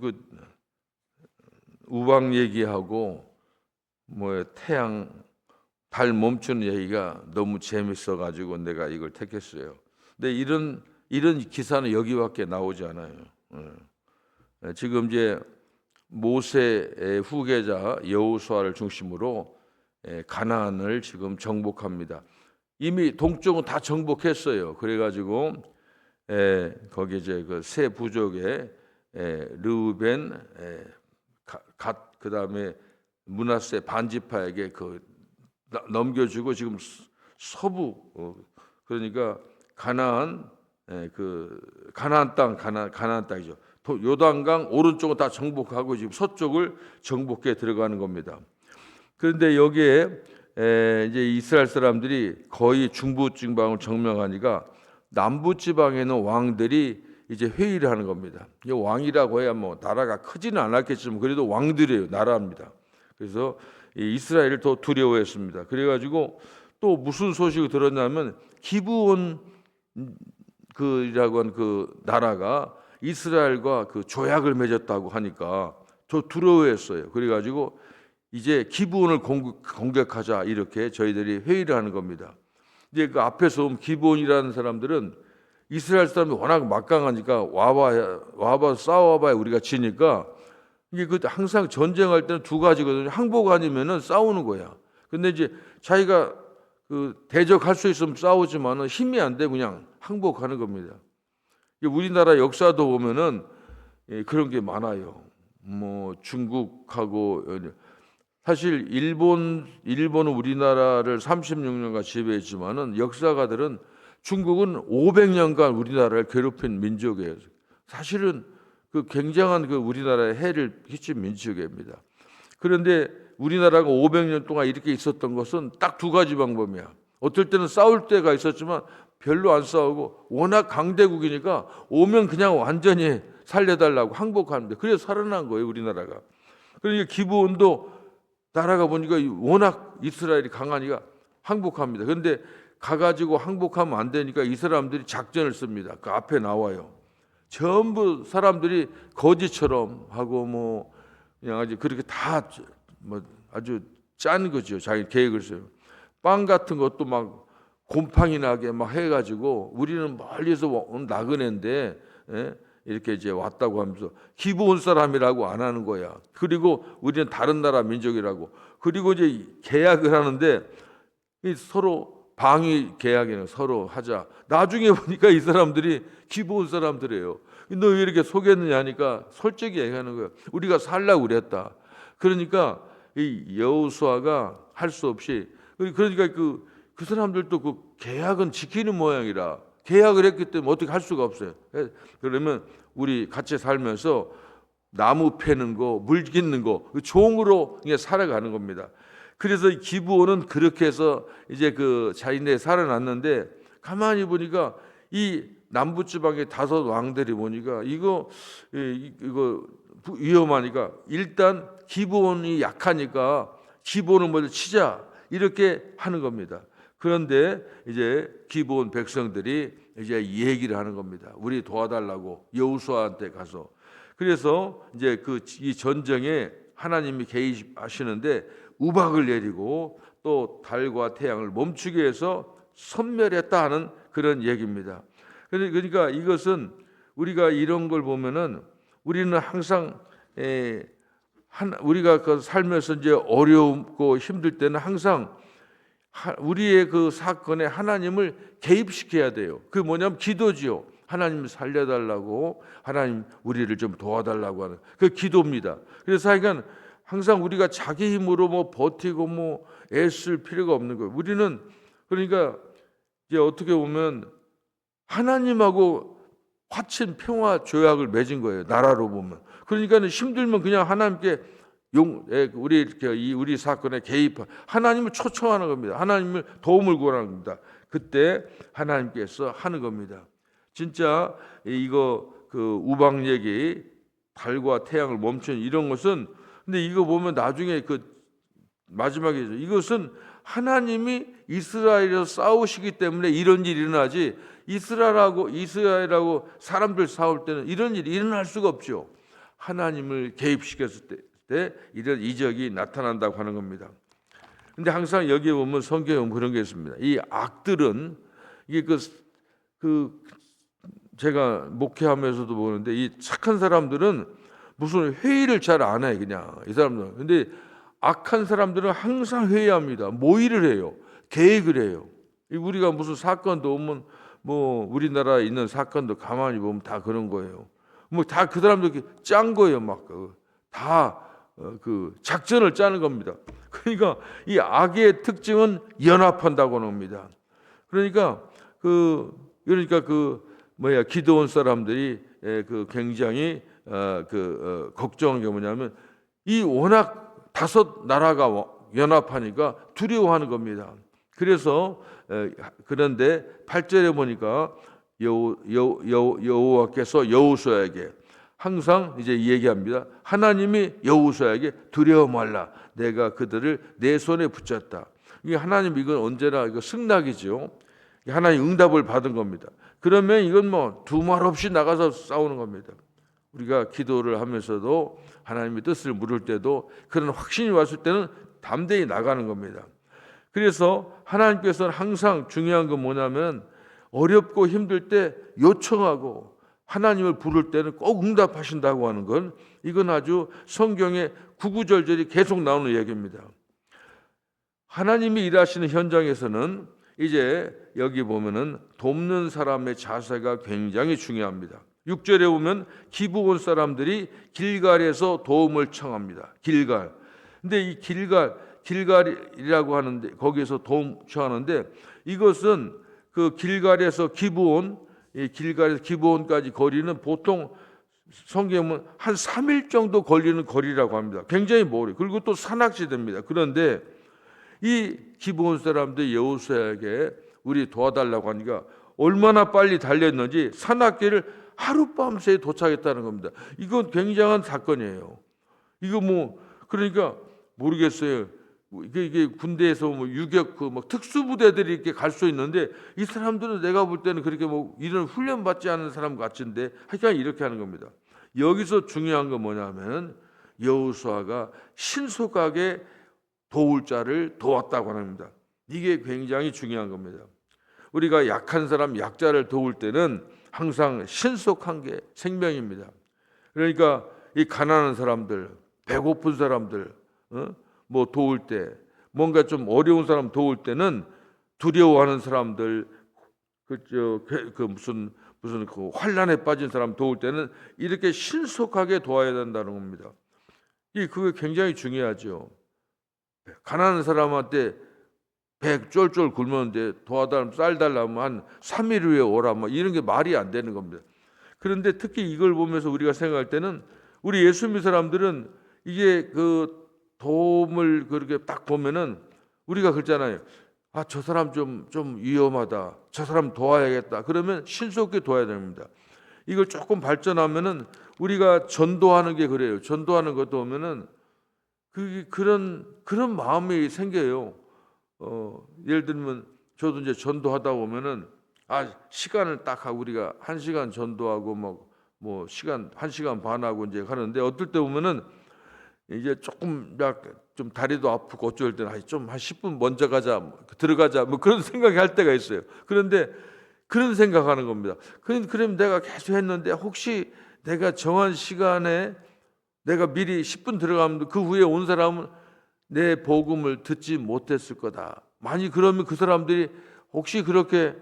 그 우박 얘기하고 뭐 태양, 달 멈추는 얘기가 너무 재밌어 가지고 내가 이걸 택했어요. 근데 이런 기사는 여기밖에 나오지 않아요. 지금 이제 모세의 후계자 여호수아를 중심으로 가나안을 지금 정복합니다. 이미 동쪽은 다 정복했어요. 그래가지고 거기 이제 그 세 부족의 르우벤, 갓, 그다음에 므낫세 반지파에게 그 넘겨주고 지금 서부 그러니까 가나안 그 가나안 땅이죠. 요단강 오른쪽은 다 정복하고 지금 서쪽을 정복해 들어가는 겁니다. 그런데 여기에 이제 이스라엘 사람들이 거의 중부 지방을 점령하니까 남부 지방에는 왕들이 이제 회의를 하는 겁니다. 이 왕이라고 해야 뭐 나라가 크지는 않았겠지만 그래도 왕들이에요. 나라입니다. 그래서 이스라엘을 더 두려워했습니다. 그래가지고 또 무슨 소식이 들었냐면 기브온 그이라고 한 그 나라가 이스라엘과 그 조약을 맺었다고 하니까 더 두려워했어요. 그래가지고 이제 기브온을 공격하자 이렇게 저희들이 회의를 하는 겁니다. 이제 그 앞에서 기브온이라는 사람들은 이스라엘 사람이 워낙 막강하니까 와봐 싸워봐야 우리가 지니까 이게 그 항상 전쟁할 때는 두 가지거든요. 항복 아니면은 싸우는 거야. 근데 이제 자기가 그 대적할 수 있으면 싸우지만은 힘이 안 돼 그냥 항복하는 겁니다. 우리나라 역사도 보면은 그런 게 많아요. 뭐 중국하고 사실 일본은 우리나라를 36년간 지배했지만은 역사가들은 중국은 500년간 우리나라를 괴롭힌 민족이에요. 사실은 그 굉장한 그 우리나라에 해를 끼친 민족입니다. 그런데 우리나라가 500년 동안 이렇게 있었던 것은 딱 두 가지 방법이야. 어떨 때는 싸울 때가 있었지만 별로 안 싸우고 워낙 강대국이니까 오면 그냥 완전히 살려달라고 항복하는데 그래서 살아난 거예요 우리나라가. 그러니까 기브온도 나라가 보니까 워낙 이스라엘이 강하니까 항복합니다. 그런데 가가지고 항복하면 안 되니까 이 사람들이 작전을 씁니다. 그 앞에 나와요. 전부 사람들이 거지처럼 하고 뭐 그냥 아주 그렇게 다 뭐 아주 짠 거죠. 자기 계획을 써요. 빵 같은 것도 막 곰팡이 나게 막 해가지고 우리는 멀리서 온 나그네인데 이렇게 이제 왔다고 하면서 기브온 사람이라고 안 하는 거야. 그리고 우리는 다른 나라 민족이라고. 그리고 이제 계약을 하는데 서로 방위 계약이는 서로 하자. 나중에 보니까 이 사람들이 기브온 사람들이에요. 너 왜 이렇게 속였느냐 하니까 솔직히 얘기하는 거예요. 우리가 살라고 그랬다. 그러니까 이 여호수아가 할 수 없이 그러니까 그 사람들도 그 계약은 지키는 모양이라 계약을 했기 때문에 어떻게 할 수가 없어요. 그러면 우리 같이 살면서 나무 패는 거, 물 깃는 거, 종으로 살아가는 겁니다. 그래서 기브온은 그렇게 해서 이제 그 자기네 살아났는데 가만히 보니까 이 남부 지방의 5 왕들이 보니까 이거 위험하니까 일단 기브온이 약하니까 기브온을 먼저 치자 이렇게 하는 겁니다. 그런데 이제 기브온 백성들이 이제 이 얘기를 하는 겁니다. 우리 도와달라고 여호수아한테 가서. 그래서 이제 이 전쟁에 하나님이 개입하시는데 우박을 내리고 또 달과 태양을 멈추게 해서 섬멸했다 하는 그런 얘기입니다. 그러니까 이것은 우리가 이런 걸 보면은 우리는 항상 우리가 그 살면서 이제 어렵고 힘들 때는 항상 우리의 그 사건에 하나님을 개입시켜야 돼요. 그게 뭐냐면 기도지요. 하나님 살려달라고, 하나님 우리를 좀 도와달라고 하는 그 기도입니다. 그래서 하여간 항상 우리가 자기 힘으로 뭐 버티고 뭐 애쓸 필요가 없는 거예요. 우리는 그러니까 이제 어떻게 보면 하나님하고 화친 평화 조약을 맺은 거예요. 나라로 보면. 그러니까 힘들면 그냥 하나님께 우리 사건에 개입, 하나님을 초청하는 겁니다. 하나님을 도움을 구하는 겁니다. 그때 하나님께서 하는 겁니다. 진짜 이거 그 우박 얘기, 달과 태양을 멈춘 이런 것은 근데 이거 보면 나중에 그 마지막에 이것은 하나님이 이스라엘에서 싸우시기 때문에 이런 일이 일어나지 이스라엘하고 사람들 싸울 때는 이런 일이 일어날 수가 없죠. 하나님을 개입시켰을 때 이런 이적이 나타난다고 하는 겁니다. 근데 항상 여기에 보면 성경에 그런 게 있습니다. 이 악들은 이게 제가 목회하면서도 보는데 이 착한 사람들은 무슨 회의를 잘 안 해, 그냥 이 사람들은. 근데 악한 사람들은 항상 회의합니다. 모의를 해요. 계획을 해요. 우리가 무슨 사건도 오면 뭐 우리나라에 있는 사건도 가만히 보면 다 그런 거예요. 뭐 다 그 사람들 짠 거예요. 막 다 그 작전을 짜는 겁니다. 그러니까 이 악의 특징은 연합한다고 합니다. 그러니까 기드온 사람들이 굉장히 걱정한 게 뭐냐면 이 워낙 다섯 나라가 연합하니까 두려워하는 겁니다. 그래서 그런데 8절에 보니까 여호와께서 여호수아에게 항상 이제 얘기합니다. 하나님이 여호수아에게 두려워 말라. 내가 그들을 내 손에 붙였다. 이게 하나님 이건 언제나 이거 승낙이죠. 하나님 응답을 받은 겁니다. 그러면 이건 뭐 두말 없이 나가서 싸우는 겁니다. 우리가 기도를 하면서도 하나님의 뜻을 물을 때도 그런 확신이 왔을 때는 담대히 나가는 겁니다. 그래서 하나님께서는 항상 중요한 건 뭐냐면 어렵고 힘들 때 요청하고 하나님을 부를 때는 꼭 응답하신다고 하는 건 이건 아주 성경에 구구절절이 계속 나오는 얘기입니다. 하나님이 일하시는 현장에서는 이제 여기 보면은 돕는 사람의 자세가 굉장히 중요합니다. 6절에 보면 기브온 사람들이 길갈에서 도움을 청합니다. 길갈. 근데 이 길갈이라고 하는데 거기에서 도움 청하는데 이것은 그 길갈에서 기브온, 길갈에서 기브온까지 거리는 보통 성경은 한 3일 정도 걸리는 거리라고 합니다. 굉장히 멀어요. 그리고 또 산악지대입니다. 그런데 이 기브온 사람들 여호수아에게 우리 도와달라고 하니까 얼마나 빨리 달렸는지 산악길을 하룻밤새에 도착했다는 겁니다. 이건 굉장한 사건이에요. 이거 뭐 그러니까 모르겠어요. 이게 군대에서 뭐 유격 막 특수부대들이 이렇게 갈 수 있는데 이 사람들은 내가 볼 때는 그렇게 뭐 이런 훈련 받지 않은 사람 같은데 하여간 이렇게 하는 겁니다. 여기서 중요한 건 뭐냐면 여호수아가 신속하게 도울 자를 도왔다고 합니다. 이게 굉장히 중요한 겁니다. 우리가 약한 사람, 약자를 도울 때는 항상 신속한 게 생명입니다. 그러니까 이 가난한 사람들, 배고픈 사람들, 뭐 도울 때, 뭔가 좀 어려운 사람 도울 때는 두려워하는 사람들, 무슨 환란에 빠진 사람 도울 때는 이렇게 신속하게 도와야 된다는 겁니다. 그게 굉장히 중요하죠. 가난한 사람한테 배 쫄쫄 굶었는데 도와달라면 쌀 달라면 한 3일 후에 오라 뭐 이런 게 말이 안 되는 겁니다. 그런데 특히 이걸 보면서 우리가 생각할 때는 우리 예수 믿는 사람들은 이게 그 도움을 그렇게 딱 보면은 우리가 그러잖아요. 아, 저 사람 좀 위험하다. 저 사람 도와야겠다. 그러면 신속히 도와야 됩니다. 이걸 조금 발전하면은 우리가 전도하는 게 그래요. 전도하는 것도 보면은 그런 마음이 생겨요. 예를 들면 저도 이제 전도하다 보면은 시간을 딱 하고 우리가 1시간 전도하고 뭐 시간 1시간 반 하고 이제 하는데 어떨 때 보면은 이제 조금 좀 다리도 아프고 어쩔 때는 좀 한 10분 먼저 가자 들어가자 뭐 그런 생각이 할 때가 있어요. 그런데 그런 생각하는 겁니다. 그럼 내가 계속 했는데 혹시 내가 정한 시간에 내가 미리 10분 들어가면 그 후에 온 사람은 내 복음을 듣지 못했을 거다. 만약 그러면 그 사람들이 혹시 그렇게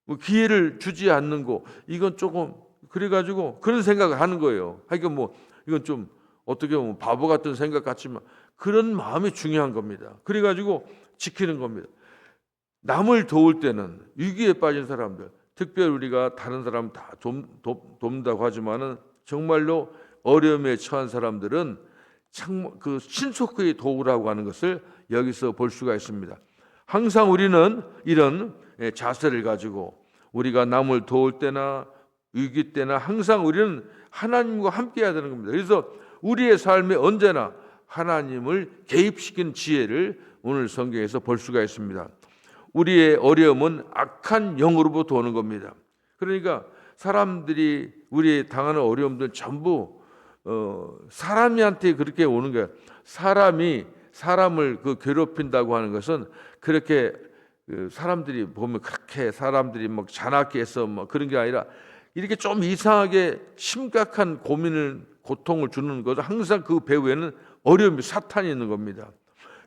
뭐 기회를 주지 않는 거 이건 조금 그래가지고 그런 생각을 하는 거예요. 그러니까 뭐 이건 좀 어떻게 보면 바보 같은 생각 같지만 그런 마음이 중요한 겁니다. 그래가지고 지키는 겁니다. 남을 도울 때는 위기에 빠진 사람들, 특별히 우리가 다른 사람 다 돕는다고 하지만은 정말로 어려움에 처한 사람들은 그 신속히 도우라고 하는 것을 여기서 볼 수가 있습니다. 항상 우리는 이런 자세를 가지고 우리가 남을 도울 때나 위기 때나 항상 우리는 하나님과 함께해야 되는 겁니다. 그래서 우리의 삶에 언제나 하나님을 개입시킨 지혜를 오늘 성경에서 볼 수가 있습니다. 우리의 어려움은 악한 영으로부터 오는 겁니다. 그러니까 사람들이 우리 당하는 어려움들 전부 사람한테 그렇게 오는 거예요. 사람이 사람을 괴롭힌다고 하는 것은 그렇게 사람들이 보면 그렇게 사람들이 막 잔악게 해서 뭐 그런 게 아니라 이렇게 좀 이상하게 심각한 고통을 주는 것은 항상 그 배후에는 어려움이 사탄이 있는 겁니다.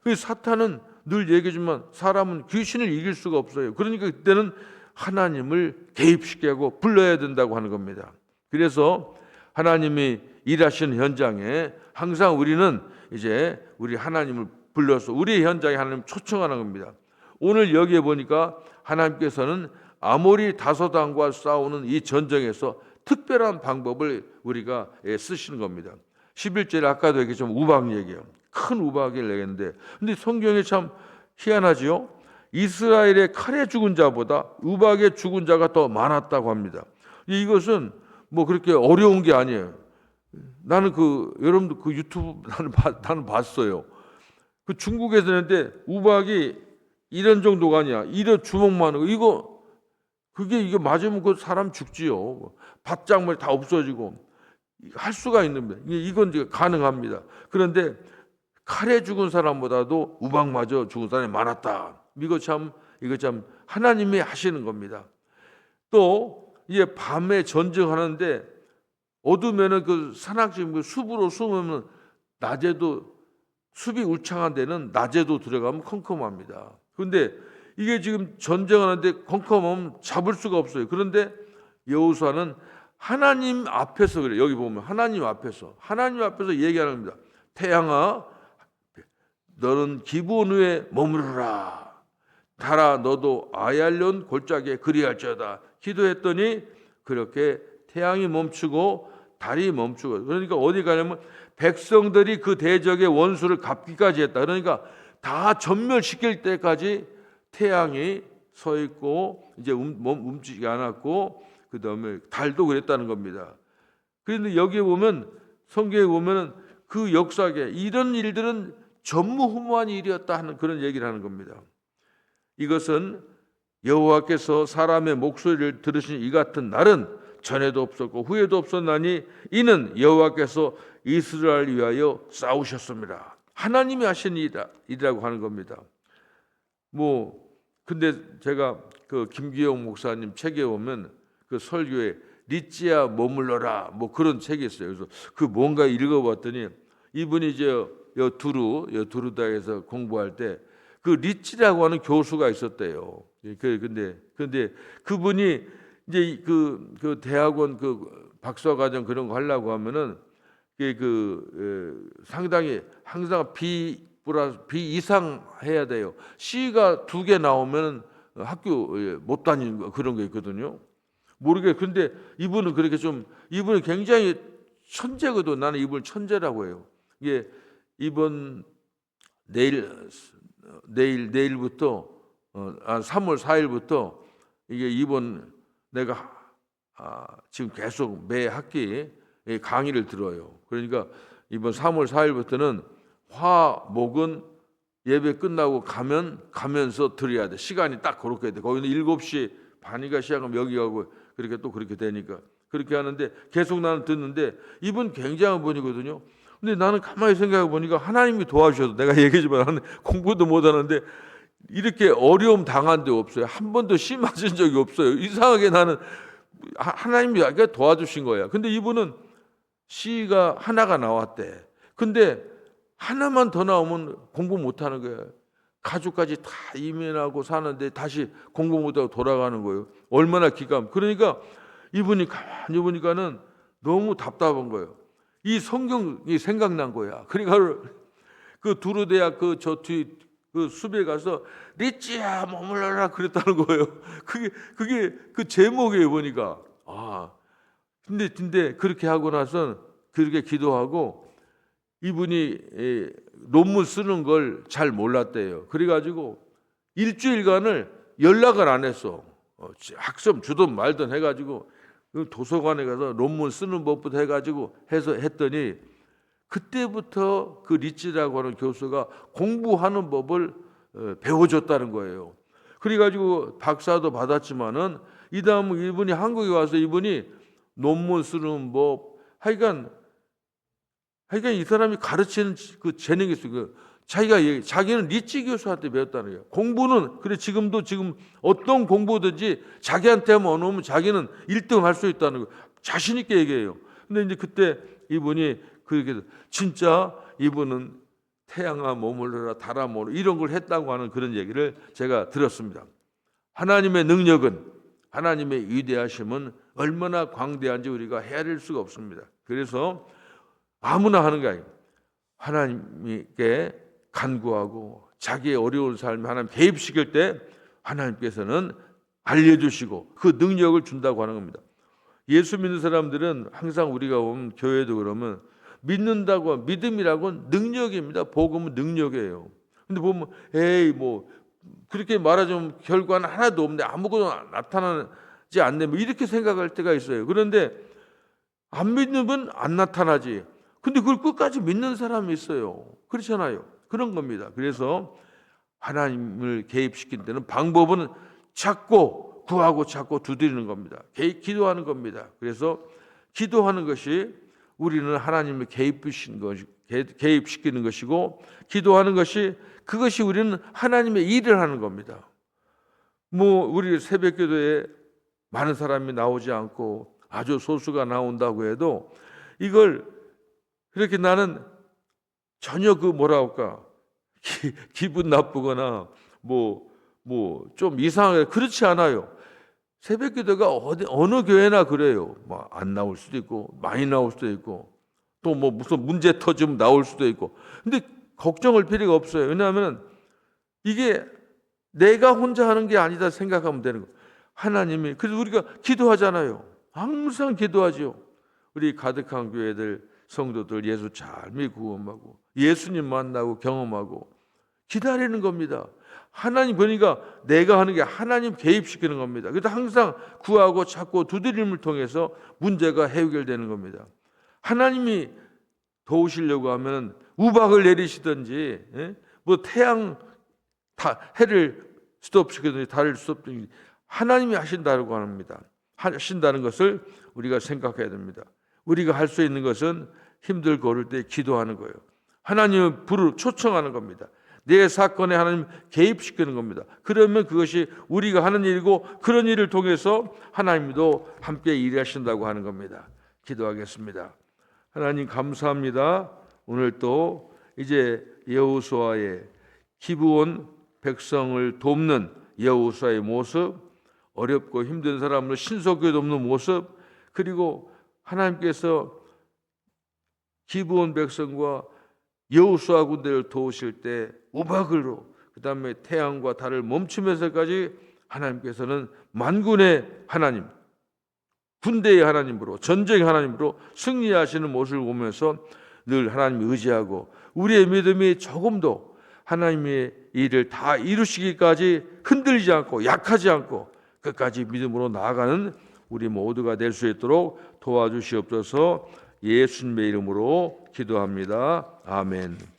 그 사탄은 늘 얘기하지만 사람은 귀신을 이길 수가 없어요. 그러니까 그때는 하나님을 개입시켜야 하고 불러야 된다고 하는 겁니다. 그래서 하나님이 일하시는 현장에 항상 우리는 이제 우리 하나님을 불러서 우리 현장에 하나님 초청하는 겁니다. 오늘 여기에 보니까 하나님께서는 아모리 다소당과 싸우는 이 전쟁에서 특별한 방법을 우리가 쓰시는 겁니다. 11절에 아까도 얘기했지만 우박 얘기예요. 큰 우박을 내겠는데, 근데 성경에 참 희한하지요. 이스라엘의 칼에 죽은 자보다 우박에 죽은 자가 더 많았다고 합니다. 이것은 뭐 그렇게 어려운 게 아니에요. 나는 여러분들 그 유튜브 나는 봤어요. 그 중국에서 했는데 우박이 이런 정도가 아니야. 이런 주먹만 하고 이게 맞으면 그 사람 죽지요. 밭작물 다 없어지고 할 수가 있는 거예요. 이건 이제 가능합니다. 그런데 칼에 죽은 사람보다도 우박 맞아 죽은 사람이 많았다. 이거 참 하나님이 하시는 겁니다. 또 이제 밤에 전쟁하는데 어두면은 그 산악지 숲으로 숨으면 낮에도 숲이 울창한 데는 낮에도 들어가면 컴컴합니다. 그런데 이게 지금 전쟁하는데 컴컴하면 잡을 수가 없어요. 그런데 여호수아는 하나님 앞에서 그래. 여기 보면 하나님 앞에서 얘기하는 겁니다. 태양아, 너는 기브온 위에 머무르라. 달아, 너도 아얄론 골짜기에 그리할지어다. 기도했더니 그렇게 태양이 멈추고 달이 멈추고, 그러니까 어디 가냐면 백성들이 그 대적의 원수를 갚기까지 했다. 그러니까 다 전멸시킬 때까지 태양이 서 있고 이제 움직이지 않았고, 그 다음에 달도 그랬다는 겁니다. 그런데 여기에 보면 성경에 보면 그 역사에 이런 일들은 전무후무한 일이었다 하는 그런 얘기를 하는 겁니다. 이것은 여호와께서 사람의 목소리를 들으신 이 같은 날은 전에도 없었고 후에도 없었나니 이는 여호와께서 이스라엘을 위하여 싸우셨습니다. 하나님이 하신 일이라고 하는 겁니다. 근데 제가 그 김기영 목사님 책에 보면 그 설교에 리찌야 머물러라 그런 책이 있어요. 그래서 뭔가 읽어봤더니 이분이 이제 두루다에서 공부할 때 그 리찌라고 하는 교수가 있었대요. 근데 그분이 이제 그 대학원 박사과정 그런 거 하려고 하면은 상당히 항상 B 이상 해야 돼요. C가 2개 나오면 학교 못 다니는 거 그런 거 있거든요. 근데 이분은 이분은 굉장히 천재거든. 나는 이분을 천재라고 해요. 이게 이번 내일부터 3월 4일부터 이게 이번 내가 지금 계속 매 학기 강의를 들어요. 그러니까 이번 3월 4일부터는 화목은 예배 끝나고 가면서 드려야 돼. 시간이 딱 그렇게 돼. 거기는 7시 반이가 시작하면 여기 가고 그렇게 되니까 그렇게 하는데 계속 나는 듣는데 이분 굉장한 분이거든요. 근데 나는 가만히 생각해 보니까 하나님이 도와주셔서 내가 얘기하지만 나는 공부도 못 하는데 이렇게 어려움 당한 데 없어요. 한 번도 시 맞은 적이 없어요. 이상하게 나는 하나님이 도와주신 거야. 근데 이분은 시가 하나가 나왔대. 근데 하나만 더 나오면 공부 못 하는 거야. 가족까지 다 이민하고 사는데 다시 공부 못하고 돌아가는 거예요. 얼마나 그러니까 이분이 가만히 보니까는 너무 답답한 거예요. 이 성경이 생각난 거야. 그러니까 그 두루대학 저 뒤 숲에 가서 리찌야 머물러라 그랬다는 거예요. 그게 그 제목이에요 보니까. 근데 그렇게 하고 나서 그렇게 기도하고 이분이 논문 쓰는 걸 잘 몰랐대요. 그래가지고 일주일간을 연락을 안 했어. 학점 주든 말든 해가지고 도서관에 가서 논문 쓰는 법부터 해가지고 했더니 그때부터 그 리치라고 하는 교수가 공부하는 법을 배워줬다는 거예요. 그래가지고 박사도 받았지만은 이 다음 이분이 한국에 와서 이분이 논문 쓰는 법 하여간 그러니까 이 사람이 가르치는 그 재능이 있어요. 자기는 리치 교수한테 배웠다는 거예요. 공부는 그래 지금 어떤 공부든지 자기한테만 얻으면 자기는 1등 할 수 있다는 거 자신 있게 얘기해요. 근데 이제 그때 이분이 그렇게 진짜 이분은 태양아 머물러라 달아 머물러 이런 걸 했다고 하는 그런 얘기를 제가 들었습니다. 하나님의 능력은 하나님의 위대하심은 얼마나 광대한지 우리가 헤아릴 수가 없습니다. 그래서 아무나 하는 게 아니에요. 하나님께 간구하고 자기의 어려운 삶에 하나님 개입시킬 때 하나님께서는 알려주시고 그 능력을 준다고 하는 겁니다. 예수 믿는 사람들은 항상 우리가 보면 교회도 그러면 믿는다고 믿음이라고는 능력입니다. 복음은 능력이에요. 근데 보면 에이 뭐 그렇게 말하자면 결과는 하나도 없는데 아무것도 나타나지 않네 뭐 이렇게 생각할 때가 있어요. 그런데 안 믿으면 안 나타나지. 근데 그걸 끝까지 믿는 사람이 있어요. 그렇잖아요. 그런 겁니다. 그래서 하나님을 개입시킨 데는 방법은 찾고 구하고 찾고 두드리는 겁니다. 기도하는 겁니다. 그래서 기도하는 것이 우리는 하나님을 개입시키는 것이고 기도하는 것이 그것이 우리는 하나님의 일을 하는 겁니다. 뭐 우리 새벽기도에 많은 사람이 나오지 않고 아주 소수가 나온다고 해도 이걸 그렇게 나는 전혀 그 뭐라 할까 기분 나쁘거나 뭐 좀 이상하게 그렇지 않아요. 새벽기도가 어느 교회나 그래요. 뭐 안 나올 수도 있고 많이 나올 수도 있고 또 뭐 무슨 문제 터지면 나올 수도 있고. 근데 걱정할 필요가 없어요. 왜냐하면 이게 내가 혼자 하는 게 아니다 생각하면 되는 거예요. 하나님이 그래서 우리가 기도하잖아요. 항상 기도하죠. 우리 가득한 교회들 성도들 예수 잘 믿고 구원하고 예수님 만나고 경험하고 기다리는 겁니다. 하나님 보니까 내가 하는 게 하나님 개입시키는 겁니다. 그래서 항상 구하고 찾고 두드림을 통해서 문제가 해결되는 겁니다. 하나님이 도우시려고 하면 우박을 내리시든지 뭐 태양 해를 스톱시키든지 달을 스톱시키든지 하나님이 하신다고 합니다. 하신다는 것을 우리가 생각해야 됩니다. 우리가 할 수 있는 것은 힘들고 어려울 때 기도하는 거예요. 하나님을 초청하는 겁니다. 내 사건에 하나님 개입시키는 겁니다. 그러면 그것이 우리가 하는 일이고 그런 일을 통해서 하나님도 함께 일하신다고 하는 겁니다. 기도하겠습니다. 하나님 감사합니다. 오늘 또 이제 여호수아의 기브온 백성을 돕는 여호수아의 모습, 어렵고 힘든 사람으로 신속하게 돕는 모습, 그리고 하나님께서 기브온 백성과 여호수아 군대를 도우실 때 우박으로 그다음에 태양과 달을 멈추면서까지 하나님께서는 만군의 하나님, 군대의 하나님으로 전쟁의 하나님으로 승리하시는 모습을 보면서 늘 하나님을 의지하고 우리의 믿음이 조금도 하나님의 일을 다 이루시기까지 흔들리지 않고 약하지 않고 끝까지 믿음으로 나아가는 우리 모두가 될 수 있도록 도와주시옵소서. 예수님의 이름으로 기도합니다. 아멘.